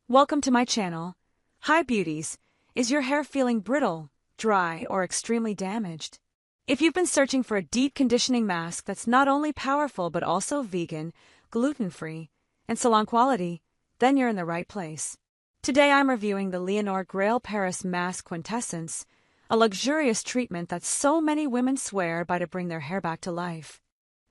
Welcome to my channel. Hi beauties, is your hair feeling brittle, dry, or extremely damaged? If you've been searching for a deep conditioning mask that's not only powerful but also vegan, gluten-free, and salon quality, then you're in the right place. Today I'm reviewing the Leonore Grail Paris Mask Quintessence, a luxurious treatment that so many women swear by to bring their hair back to life.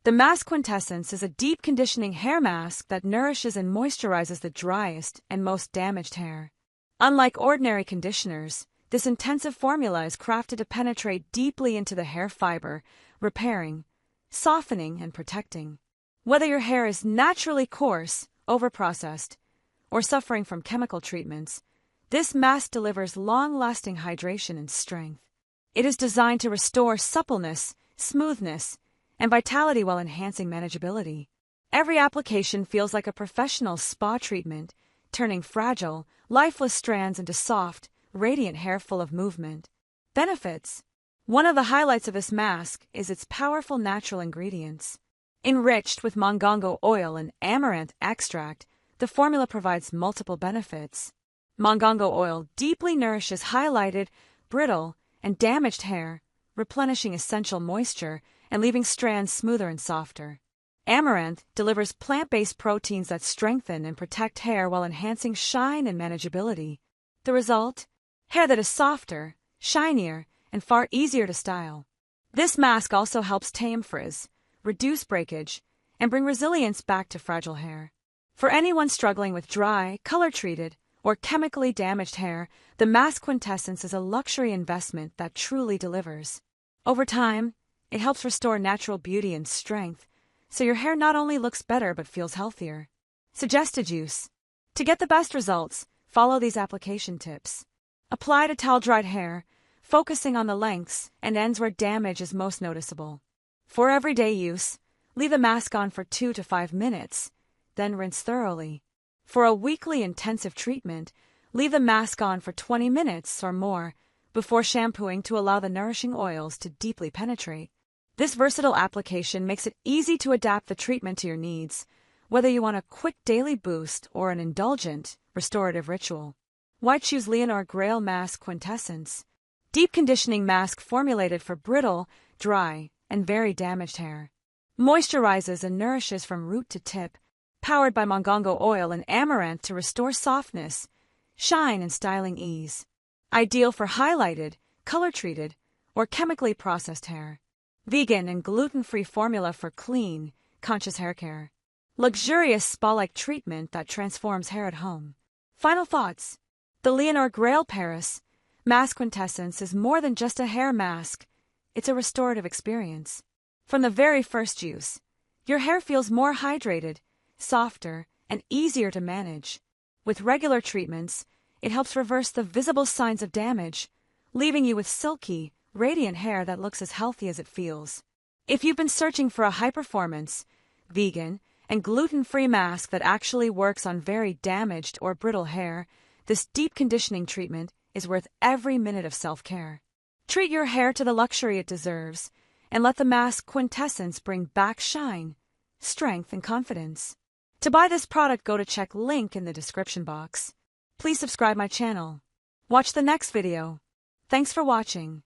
The Mask Quintessence is a deep conditioning hair mask that nourishes and moisturizes the driest and most damaged hair. Unlike ordinary conditioners, this intensive formula is crafted to penetrate deeply into the hair fiber, repairing, softening, and protecting. Whether your hair is naturally coarse, overprocessed, or suffering from chemical treatments, this mask delivers long-lasting hydration and strength. It is designed to restore suppleness, smoothness, and vitality while enhancing manageability. Every application feels like a professional spa treatment, turning fragile, lifeless strands into soft, radiant hair full of movement. Benefits. One of the highlights of this mask is its powerful natural ingredients. Enriched with mongongo oil and amaranth extract, the formula provides multiple benefits. Mongongo oil deeply nourishes highlighted, brittle, and damaged hair, replenishing essential moisture and leaving strands smoother and softer. Amaranth delivers plant-based proteins that strengthen and protect hair while enhancing shine and manageability. The result? Hair that is softer, shinier, and far easier to style. This mask also helps tame frizz, reduce breakage, and bring resilience back to fragile hair. For anyone struggling with dry, color-treated, or chemically damaged hair, the Mask Quintessence is a luxury investment that truly delivers. Over time, it helps restore natural beauty and strength, so your hair not only looks better but feels healthier. Suggested use. To get the best results, follow these application tips. Apply to towel-dried hair, focusing on the lengths and ends where damage is most noticeable. For everyday use, leave the mask on for 2 to 5 minutes, then rinse thoroughly. For a weekly intensive treatment, leave the mask on for 20 minutes or more before shampooing to allow the nourishing oils to deeply penetrate. This versatile application makes it easy to adapt the treatment to your needs, whether you want a quick daily boost or an indulgent, restorative ritual. Why choose Leonore Grail Mask Quintessence? Deep conditioning mask formulated for brittle, dry, and very damaged hair. Moisturizes and nourishes from root to tip, powered by mongongo oil and amaranth to restore softness, shine, and styling ease. Ideal for highlighted, color-treated, or chemically processed hair. Vegan and gluten-free formula for clean, conscious hair care. Luxurious spa-like treatment that transforms hair at home. Final thoughts. The Leonore Grail Paris Mask Quintessence is more than just a hair mask. It's a restorative experience. From the very first use, your hair feels more hydrated, softer, and easier to manage. With regular treatments, it helps reverse the visible signs of damage, leaving you with silky, radiant hair that looks as healthy as it feels. If you've been searching for a high-performance, vegan, and gluten-free mask that actually works on very damaged or brittle hair, this deep conditioning treatment is worth every minute of self-care. Treat your hair to the luxury it deserves, and let the Mask Quintessence bring back shine, strength, and confidence. To buy this product, go to check link in the description box. Please subscribe my channel. Watch the next video. Thanks for watching.